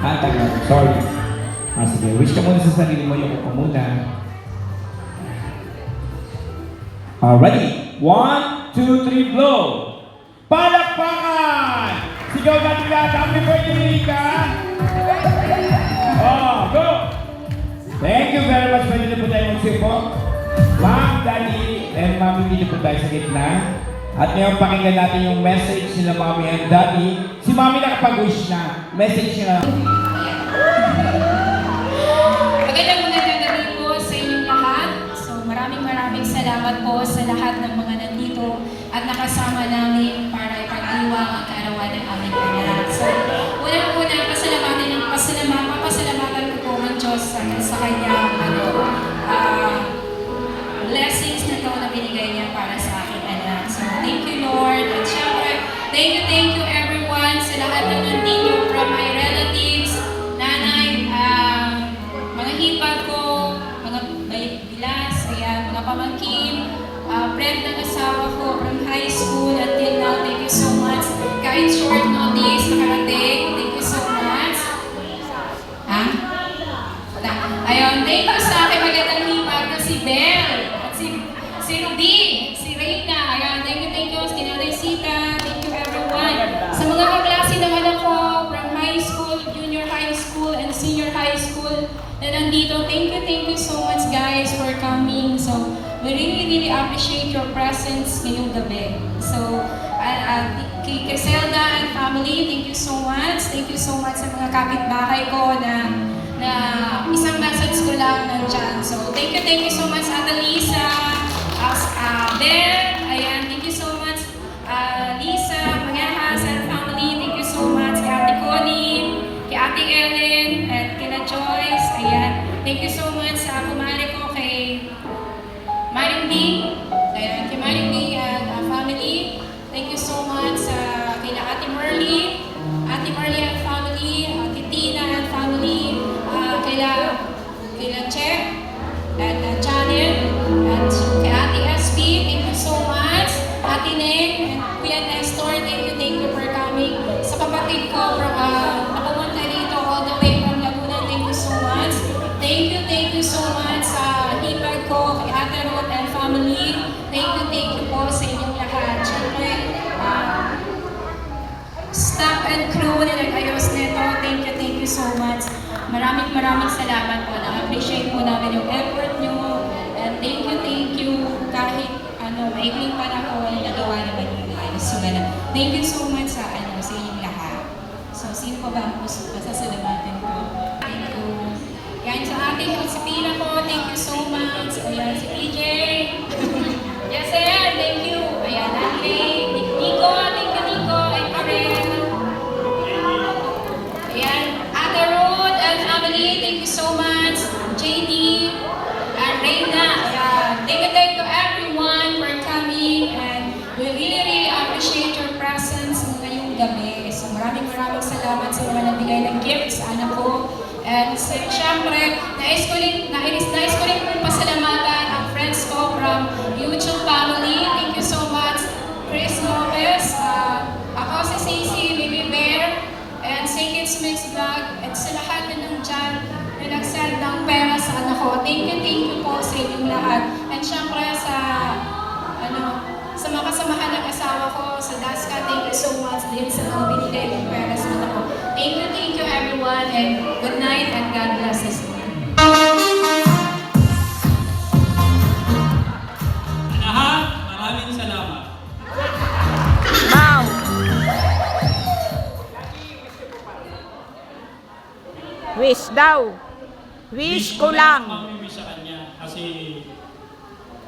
Tagal na. Sorry. Sige. Wish ka muna sa sarili mo. Yung ka muna. Ready? 1, 2, 3, blow! Palakpakan! Sigaw natin lahat. Happy birthday, Rika! Go! Thank you very much. Pwede na po tayo magsipo. Ma'am, Daddy, and Mami, dito po tayo sa gitna. At ngayon, pakinggan natin yung message nila Mami and Daddy. Si Mami nakapag-wish na. Message niya. Magandang gabi po sa inyong lahat. So maraming salamat po sa lahat ng mga nandito at nakasama namin para ipag-aliwang ang kaarawan ng aming anak. So unang-una, pasalamatan ko po ang Diyos sa kanyang blessings na ito na binigay niya para sa aking anak. So thank you Lord. At syempre, thank you everyone sa lahat ng nandito, from my relatives, nanay, mga hipag ko, mga bilas, ayan, mga pamangkin, friend ng asawa ko from high school until now. Thank you so much. Kahit short notice, nakarating, thank you so much. Ayun, thank you sa aking magandang hipag na si Belle, at si Ruby, si Reina. Ayun, thank you, si Nanay Sita, thank you everyone. Sa mga kaklase naman ako from high school, junior high school, and senior high school na nandito, thank you so much guys for coming. So, we really appreciate your presence ngayong gabi. So, kay Zelda and family, thank you so much. Thank you so much sa mga kapitbahay ko na isang message ko lang nandyan. So, thank you so much Ate Lisa, Ben, ayan, thank you so much Lisa, Magahas and family, thank you so much kay Ate Colin, kay Ate Ellen, at kina Joyce, ayan, thank you so much sa kumare ko kay Maring B, ayan, kay Maring B and family, thank you so much sa kay Ate Merly and family, Ate Tina and family, kay Che, and Janet, and kay Ate SB, thank you so much. Ate Neng, and Kuya Nestor, thank you for coming. Sa kapatid ko, nakapunta dito all the way from Laguna, thank you so much. Thank you so much sa hipag ko, kay Ate Ruth and family. Thank you po sa inyong lahat. Siyempre, staff and crew na nag-ayos nito, thank you so much. Maraming salamat po. Na-appreciate po namin yung effort nyo. And thank you. Kahit maikling panahon, nagawa naman yung ayos. So, thank you so much sa inyong lahat. So, sino pa ba ang masasalamatan ko? Thank you. Yan sa ating Josepina ko, thank you so much. Ayan, si PJ. Yes, ayan, thank you. Ayan, Ate Nico, thank you, Nico. Ay, Karen. Ayan, Ate Ruth and family, thank you so much. JD and Reina, thank you everyone for coming, and we really appreciate your presence ngayong gabi. So maraming salamat sa mga nagbigay ng gifts sa anak ko. And syempre, nais ko rin pong pasalamatan ang friends ko from YouTube family. Thank you so much. Chris Lopez, ako si Ceci, Baby Bear, and Say Kids Mix Vlog, at sa lahat na nandyan na nag-send ng pera sa anak ko. Thank you po sa inyong lahat. At syempre sa mga kasamahan ng asawa ko, sa Daska, thank you so much din sa mga binigay kong pera sa anak ko. Thank you everyone, and good night and God bless us all. Maraming salamat. Wow! Wish daw. Wish ko lang. Mamimiss sa kanya kasi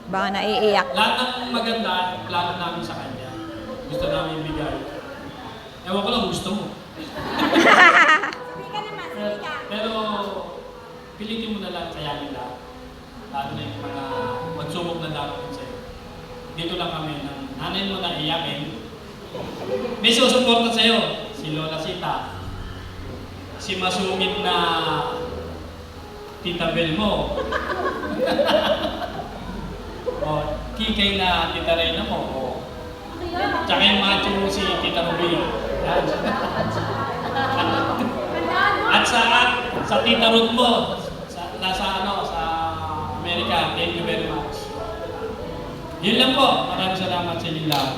Baka naiiyak. lahat ng maganda, plano namin sa kanya. Gusto namin bigay. Ewan ko lang, gusto mo. Pero pilitin mo na lang, kayanin lahat. Lalo na yung mga magsubok na darating sa'yo. Dito lang kami, ng nanay mo na iyakin. May susuporta sa'yo, si Lola Sita. Si masungit na Tita Bel mo. O, kikay na Tita Reyna mo. O, tsaka yung macho mo si Tita Ruby. Yan. At sa sa Tita Ruth mo, sa Amerika. Thank you very much. Yun lang po. Maraming salamat sa inyo lahat.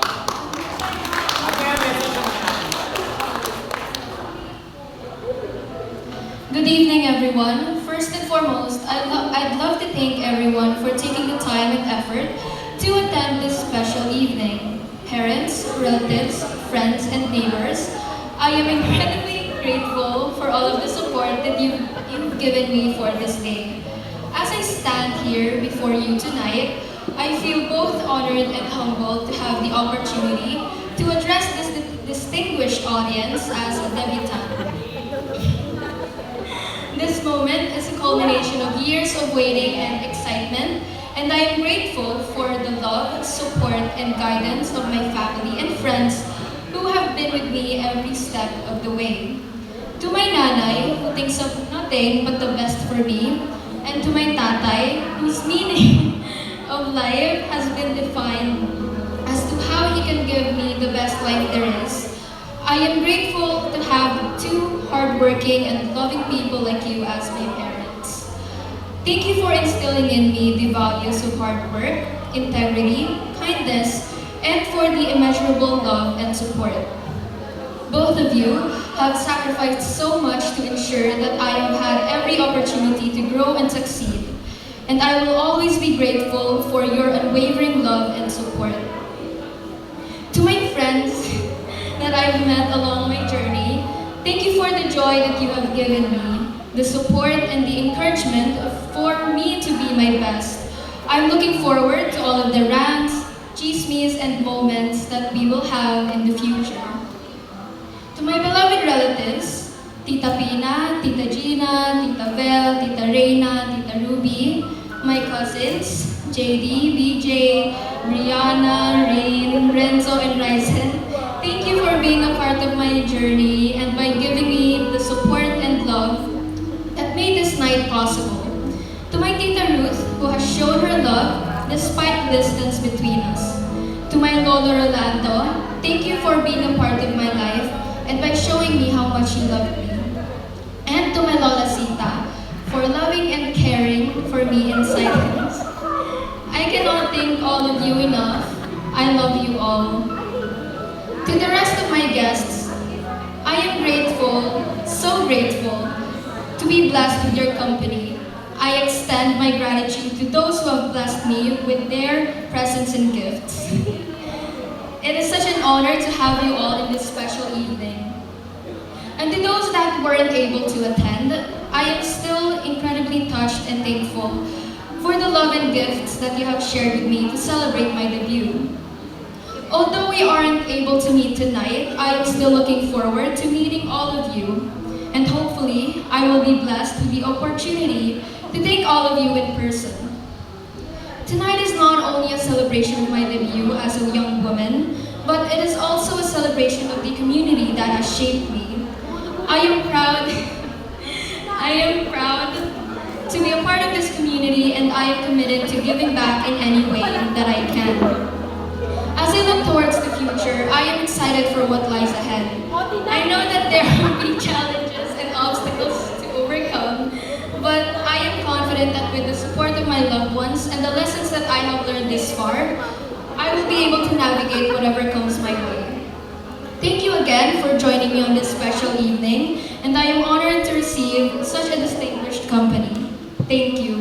Good evening, everyone. First and foremost, I'd love to thank everyone for taking the time and effort to attend this special evening. Parents, relatives, friends, and neighbors, I am incredibly grateful for all of the support that you've given me for this day. As I stand here before you tonight, I feel both honored and humbled to have the opportunity to address this distinguished audience as a debutant. This moment is a culmination of years of waiting and excitement, and I am grateful for the love, support, and guidance of my family and friends who have been with me every step of the way. To my nanay, who thinks of nothing but the best for me, and to my tatay, whose meaning of life has been defined as to how he can give me the best life there is, I am grateful to have two hardworking and loving people like you as my parents. Thank you for instilling in me the values of hard work, integrity, kindness, and for the immeasurable love and support. Both of you have sacrificed so much to ensure that I have had every opportunity to grow and succeed, and I will always be grateful for your unwavering love and support. To my friends that I've met along my journey, thank you for the joy that you have given me, the support and the encouragement for me to be my best. I'm looking forward to all of the rants, chismes, and moments that we will have in the future. To my beloved relatives, Tita Pina, Tita Gina, Tita Vel, Tita Reyna, Tita Ruby, my cousins, JD, BJ, Rihanna, Rain, Renzo, and Ryzen, thank you for being a part of my journey and by giving me the support and love that made this night possible. To my Tita Ruth, who has shown her love despite the distance between us. To my Lolo Rolando, thank you for being a part of my life and by showing me how much you loved me. And to my Lola Sita, for loving and caring for me in silence. I cannot thank all of you enough. I love you all. To the rest of my guests, I am grateful, so grateful, to be blessed with your company. I extend my gratitude to those who have blessed me with their presents and gifts. It is such an honor to have you all in this special evening. And to those that weren't able to attend, I am still incredibly touched and thankful for the love and gifts that you have shared with me to celebrate my debut. Although we aren't able to meet tonight, I am still looking forward to meeting all of you, and hopefully I will be blessed with the opportunity to thank all of you in person. Tonight is not only a celebration of my debut as a young woman, but it is also a celebration of the community that has shaped me. I am proud to be a part of this community, and I am committed to giving back in any way that I can. As I look towards the future, I am excited for what lies ahead. I know that there will be challenges and obstacles to overcome, but I am confident that with the support of my loved ones and the lessons that I have learned this far, I will be able to navigate whatever comes my way. Thank you again for joining me on this special evening, and I am honored to receive such a distinguished company. Thank you.